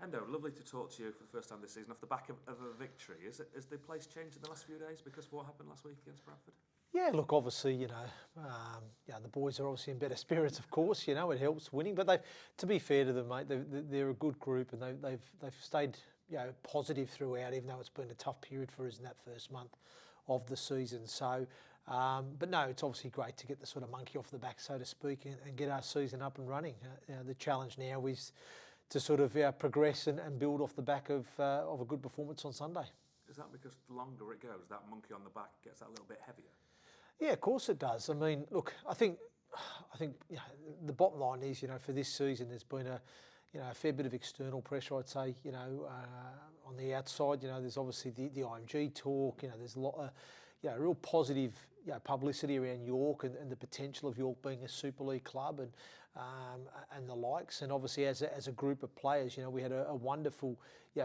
Hendo, lovely to talk to you for the first time this season off the back of a victory. Has the place changed in the last few days because of what happened last week against Bradford? Yeah, look, obviously, the boys are obviously in better spirits, of course. It helps winning. But to be fair to them, mate, they're a good group, and they've stayed positive throughout, even though it's been a tough period for us in that first month of the season. So, but no, it's obviously great to get the sort of monkey off the back, so to speak, and get our season up and running. The challenge now is to sort of progress and build off the back of a good performance on Sunday. Is that because the longer it goes, that monkey on the back gets that little bit heavier? Yeah, of course it does. I mean, look, I think the bottom line is, for this season, there's been a fair bit of external pressure, I'd say, on the outside. There's obviously the IMG talk. There's a lot of, real positive, publicity around York and the potential of York being a Super League club and the likes. And obviously, as a group of players, we had a wonderful,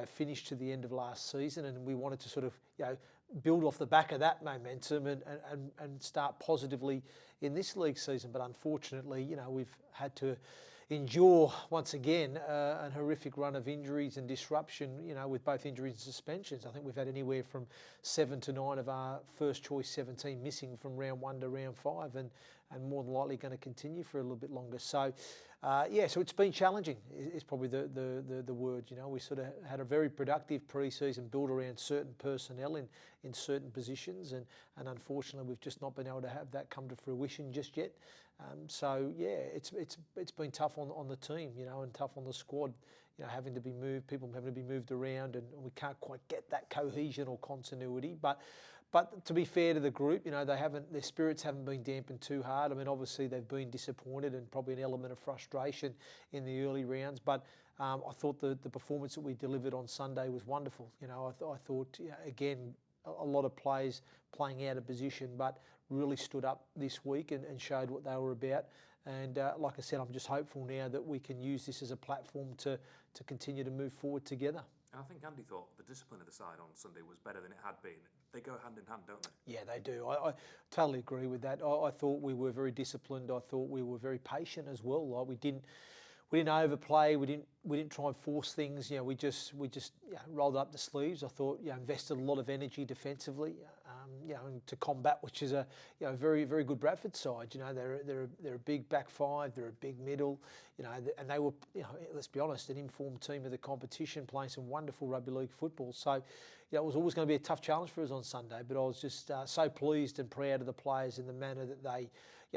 finish to the end of last season, and we wanted to sort of, build off the back of that momentum and start positively in this league season. But unfortunately, we've had to endure once again a horrific run of injuries and disruption, with both injuries and suspensions. I think we've had anywhere from 7 to 9 of our first choice 17 missing from round 1 to round 5, and more than likely going to continue for a little bit longer. So, so it's been challenging is probably the word. We sort of had a very productive pre-season built around certain personnel in certain positions, and unfortunately we've just not been able to have that come to fruition just yet. So yeah, it's been tough on the team, and tough on the squad, having to be moved, people having to be moved around, and we can't quite get that cohesion or continuity. But to be fair to the group, their spirits haven't been dampened too hard. I mean, obviously they've been disappointed and probably an element of frustration in the early rounds. But I thought the performance that we delivered on Sunday was wonderful. I thought again, a lot of players playing out of position, but really stood up this week and showed what they were about. And like I said, I'm just hopeful now that we can use this as a platform to continue to move forward together. I think Andy thought the discipline of the side on Sunday was better than it had been. They go hand in hand, don't they? Yeah, they do. I totally agree with that. I thought we were very disciplined. I thought we were very patient as well. Like we didn't overplay. We didn't try and force things. We just rolled up the sleeves. I thought invested a lot of energy defensively, and to combat, which is a very very good Bradford side. They're a big back five. They're a big middle. And they were let's be honest, an informed team of the competition, playing some wonderful rugby league football. So it was always going to be a tough challenge for us on Sunday. But I was just so pleased and proud of the players in the manner that they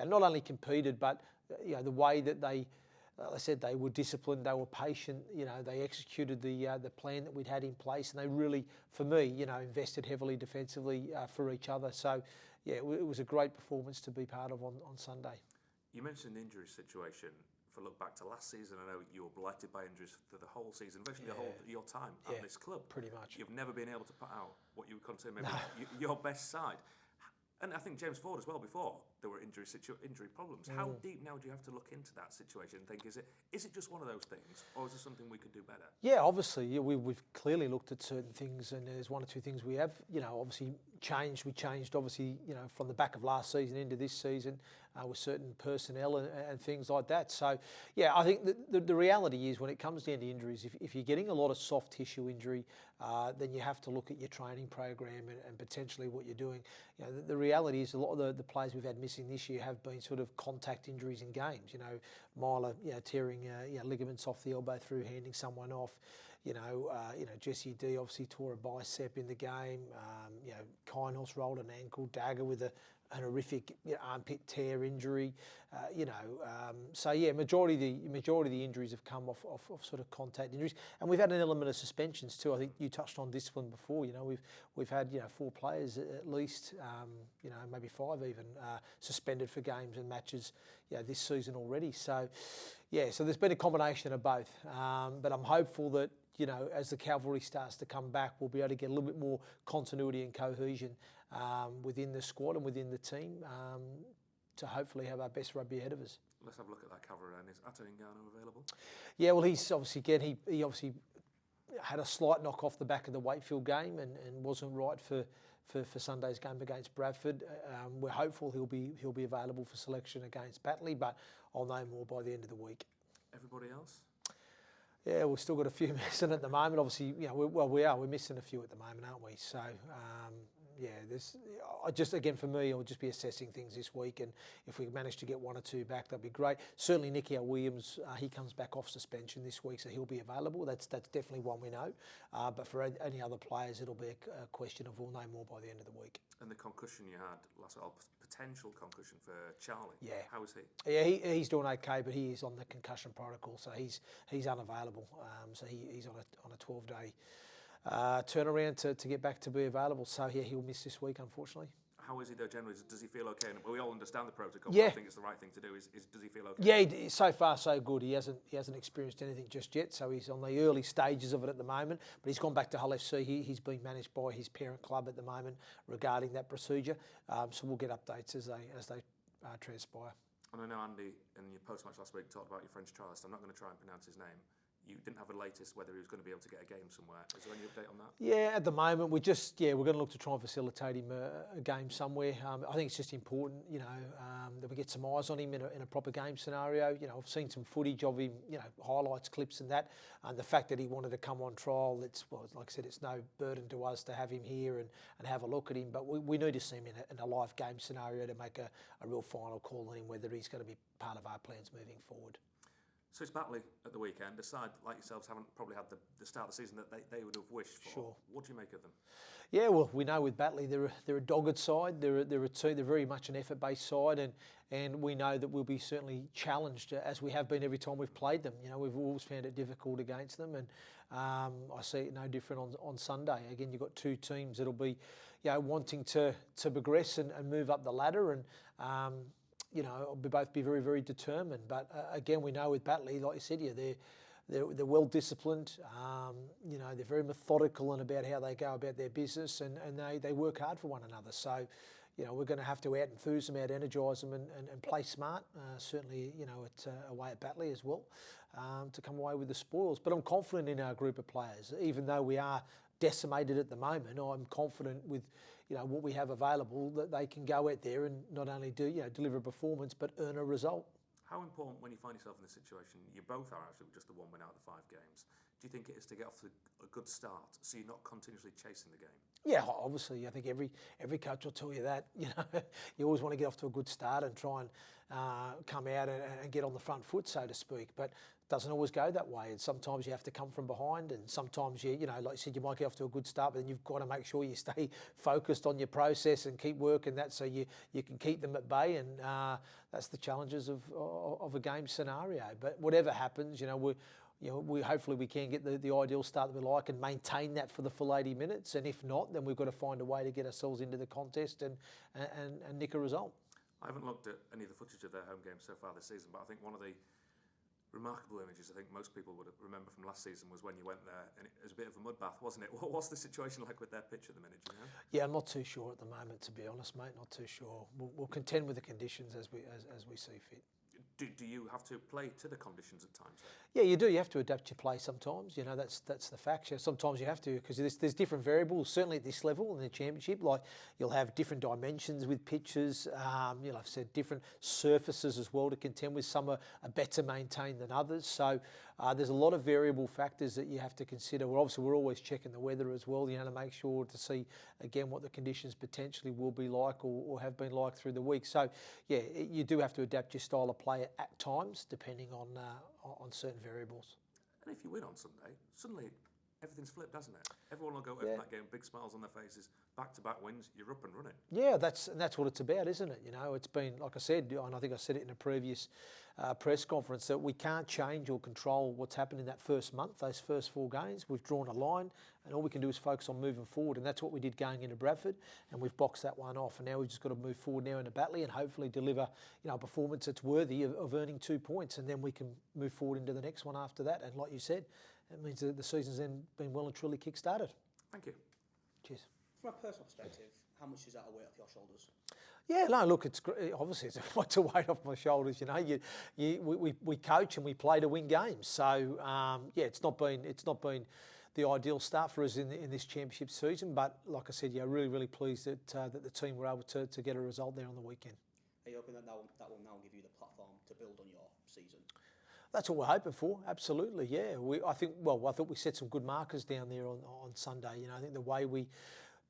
not only competed, but the way that they. Like I said, they were disciplined, they were patient, they executed the plan that we'd had in place, and they really, for me, invested heavily defensively for each other. So, yeah, it was a great performance to be part of on Sunday. You mentioned the injury situation. If I look back to last season, I know you were blighted by injuries for the whole season, virtually the whole your time at this club. Pretty much. You've never been able to put out what you would consider maybe your best side. And I think James Ford as well, before there were injury problems. How deep now do you have to look into that situation and think, is it just one of those things, or is there something we could do better? Yeah, obviously, we've clearly looked at certain things, and there's one or two things we have, obviously changed. We changed, obviously, from the back of last season into this season with certain personnel and things like that. So, yeah, I think the reality is when it comes down to injuries, if you're getting a lot of soft tissue injury, then you have to look at your training program and potentially what you're doing. The reality is a lot of the players we've had missing this year have been sort of contact injuries in games. Myler, tearing ligaments off the elbow through handing someone off. Jesse D obviously tore a bicep in the game. Kynhos rolled an ankle, Dagger with an horrific armpit tear injury. So yeah, majority of the injuries have come off sort of contact injuries, and we've had an element of suspensions too. I think you touched on discipline before. We've had 4 players at least, maybe 5 even suspended for games and matches, this season already. So yeah, so there's been a combination of both. But I'm hopeful that as the cavalry starts to come back, we'll be able to get a little bit more continuity and cohesion within the squad and within the team to hopefully have our best rugby ahead of us. Let's have a look at that cavalry then. Is Ato Ingano available? Yeah, well, he's obviously he obviously had a slight knock off the back of the Wakefield game and wasn't right for Sunday's game against Bradford. We're hopeful he'll be available for selection against Batley, but I'll know more by the end of the week. Everybody else? Yeah, we've still got a few missing at the moment. Obviously, you know, we're missing a few at the moment, aren't we? So, yeah, again, for me, I'll just be assessing things this week, and if we manage to get one or two back, that'd be great. Certainly, Nicky Williams, he comes back off suspension this week, so he'll be available. That's definitely one we know. But for any other players, it'll be a question of we'll know more by the end of the week. And the concussion you had last, potential concussion for Charlie. Yeah. How is he? Yeah, he's doing okay, but he is on the concussion protocol, so he's unavailable. So he's on a 12-day. Turnaround to get back to be available. So yeah, he'll miss this week, unfortunately. How is he though generally? Does he feel okay? And we all understand the protocol. Yeah. But I think it's the right thing to do. Does he feel okay? Yeah, so far so good. He hasn't experienced anything just yet. So he's on the early stages of it at the moment. But he's gone back to Hull FC. He's being managed by his parent club at the moment regarding that procedure. So we'll get updates as they transpire. And I know Andy in your post-match last week talked about your French trialist. I'm not going to try and pronounce his name. You didn't have a latest whether he was going to be able to get a game somewhere. Is there any update on that? Yeah, at the moment we're going to look to try and facilitate him a game somewhere. I think it's just important, you know, that we get some eyes on him in a proper game scenario. You know, I've seen some footage of him, you know, highlights, clips, and that. And the fact that he wanted to come on trial, like I said, it's no burden to us to have him here and have a look at him. But we need to see him in a live game scenario to make a real final call on him whether he's going to be part of our plans moving forward. So it's Batley at the weekend. A side like yourselves haven't probably had the start of the season that they would have wished for. Sure. What do you make of them? Yeah, well, we know with Batley they're a dogged side. They're very much an effort-based side, and we know that we'll be certainly challenged as we have been every time we've played them. You know, we've always found it difficult against them, and I see it no different on Sunday. Again, you've got two teams that'll be, you know, wanting to progress and move up the ladder, and you know, we'll both be very, very determined. But again, we know with Batley, like you said, yeah, they're well disciplined. You know, they're very methodical in about how they go about their business, and they work hard for one another. So, you know, we're going to have to out-enthuse them, out-energise them, and play smart. Certainly, you know, away at Batley as well, to come away with the spoils. But I'm confident in our group of players, even though we are decimated at the moment. I'm confident with, you know, what we have available that they can go out there and not only deliver a performance but earn a result. How important when you find yourself in this situation, you both are actually with just the one win out of the 5 games, do you think it is to get off to a good start so you're not continuously chasing the game? Yeah, obviously, I think every coach will tell you that. You know, you always want to get off to a good start and try and come out and get on the front foot, so to speak. But it doesn't always go that way. And sometimes you have to come from behind, and sometimes you know, like you said, you might get off to a good start, but then you've got to make sure you stay focused on your process and keep working that so you can keep them at bay. And that's the challenges of a game scenario. But whatever happens, you know, we hopefully we can get the ideal start that we like and maintain that for the full 80 minutes. And if not, then we've got to find a way to get ourselves into the contest and nick a result. I haven't looked at any of the footage of their home games so far this season, but I think one of the remarkable images I think most people would remember from last season was when you went there, and it was a bit of a mud bath, wasn't it? What's the situation like with their pitch at the minute, do you know? Yeah, I'm not too sure at the moment, to be honest, mate. Not too sure. We'll contend with the conditions as we see fit. Do you have to play to the conditions at times? Yeah, you do. You have to adapt your play sometimes. You know, that's the fact. Yeah, sometimes you have to, because there's different variables. Certainly at this level in the championship, like you'll have different dimensions with pitches. You know, I've said different surfaces as well to contend with. Some are better maintained than others. So there's a lot of variable factors that you have to consider. We're always checking the weather as well. You know, to make sure to see again what the conditions potentially will be like or have been like through the week. So yeah, you do have to adapt your style of play at times, depending on certain variables. And if you win on Sunday, suddenly everything's flipped, hasn't it? Everyone will go away from that game, big smiles on their faces, back-to-back wins, you're up and running. Yeah, that's what it's about, isn't it? You know, it's been, like I said, and I think I said it in a previous press conference, that we can't change or control what's happened in that first month, those first 4 games. We've drawn a line, and all we can do is focus on moving forward, and that's what we did going into Bradford, and we've boxed that one off, and now we've just got to move forward now into Batley and hopefully deliver, you know, a performance that's worthy of earning 2 points, and then we can move forward into the next one after that. And like you said, it means that the season's then been well and truly kick-started. Thank you. Cheers. From a personal perspective, how much is that a weight off your shoulders? Yeah, no, look, it's obviously it's a weight off my shoulders. You know, we coach and we play to win games. So yeah, it's not been the ideal start for us in this championship season. But like I said, yeah, really pleased that the team were able to get a result there on the weekend. Are you hoping that will now give you the platform to build on your season? That's what we're hoping for. Absolutely, yeah. I thought we set some good markers down there on Sunday. You know, I think the way we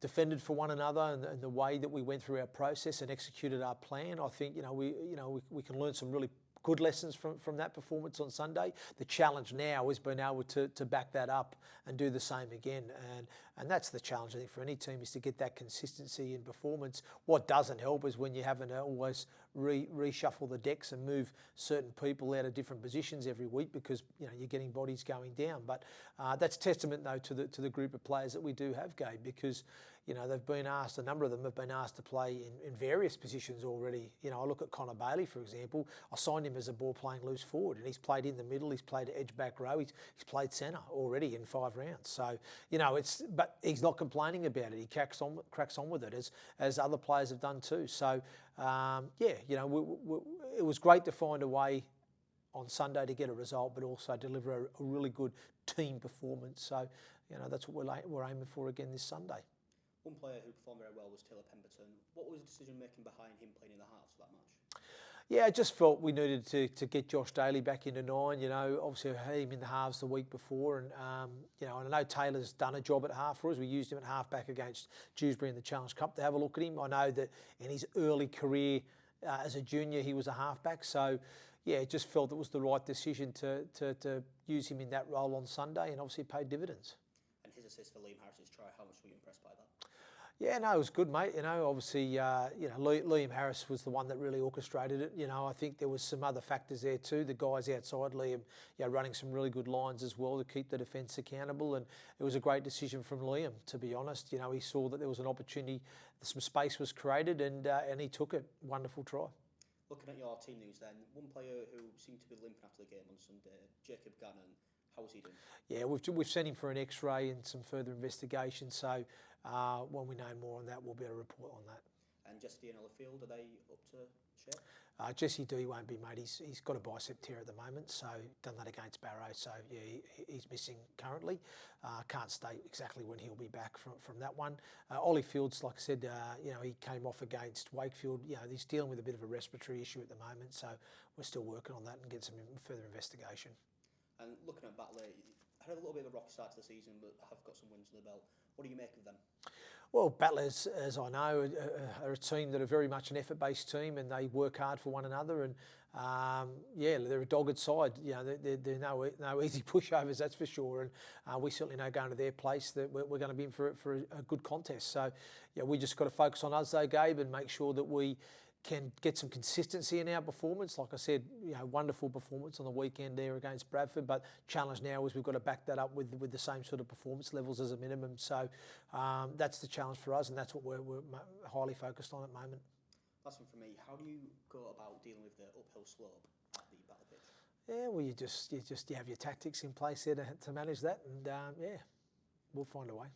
defended for one another and the way that we went through our process and executed our plan, I think we can learn some really good lessons from that performance on Sunday. The challenge now is being able to back that up and do the same again. And that's the challenge, I think, for any team, is to get that consistency in performance. What doesn't help is when you having to always reshuffle the decks and move certain people out of different positions every week, because you're getting bodies going down. But that's testament, though, to the group of players that we do have, Gabe, because they've been asked, a number of them have been asked to play in various positions already. I look at Connor Bailey, for example. I signed him as a ball-playing loose forward, and he's played in the middle, he's played edge back row, he's played centre already in 5 rounds. So, but he's not complaining about it. He cracks on with it, as other players have done too. So, it was great to find a way on Sunday to get a result, but also deliver a really good team performance. So, that's what we're aiming for again this Sunday. One player who performed very well was Taylor Pemberton. What was the decision making behind him playing in the halves for that match? Yeah, I just felt we needed to get Josh Daly back into 9. Obviously I had him in the halves the week before, and and I know Taylor's done a job at half for us. We used him at half back against Dewsbury in the Challenge Cup to have a look at him. I know that in his early career as a junior he was a halfback, so yeah, just felt it was the right decision to use him in that role on Sunday, and obviously it paid dividends. And his assist for Liam Harris's try, how much were you impressed by that? Yeah, no, it was good, mate. Obviously, Liam Harris was the one that really orchestrated it. I think there was some other factors there too. The guys outside Liam, running some really good lines as well to keep the defence accountable. And it was a great decision from Liam, to be honest. He saw that there was an opportunity, some space was created, and he took it. Wonderful try. Looking at your team news then, one player who seemed to be limping after the game on Sunday, Jacob Gannon. How was he doing? Yeah, we've sent him for an X-ray and some further investigation. So when we know more on that, we'll be able to report on that. And Jesse and Field, are they up to shape? Jesse D won't be, mate. He's got a bicep tear at the moment, so done that against Barrow. So yeah, he's missing currently. Can't state exactly when he'll be back from that one. Ollie Fields, like I said, he came off against Wakefield. He's dealing with a bit of a respiratory issue at the moment, so we're still working on that and get some further investigation. And looking at Batley, had a little bit of a rocky start to the season, but have got some wins in the belt. What do you make of them? Well, Batley, as I know, are a team that are very much an effort-based team, and they work hard for one another. And they're a dogged side. They're no easy pushovers, that's for sure. And we certainly know going to their place that we're going to be in for a good contest. So we just got to focus on us, though, Gabe, and make sure that we can get some consistency in our performance. Like I said, wonderful performance on the weekend there against Bradford, but challenge now is we've got to back that up with the same sort of performance levels as a minimum. So that's the challenge for us, and that's what we're highly focused on at the moment. Last one from me. How do you go about dealing with the uphill slope at the Batley pitch? Yeah, well, you have your tactics in place there to manage that, and we'll find a way.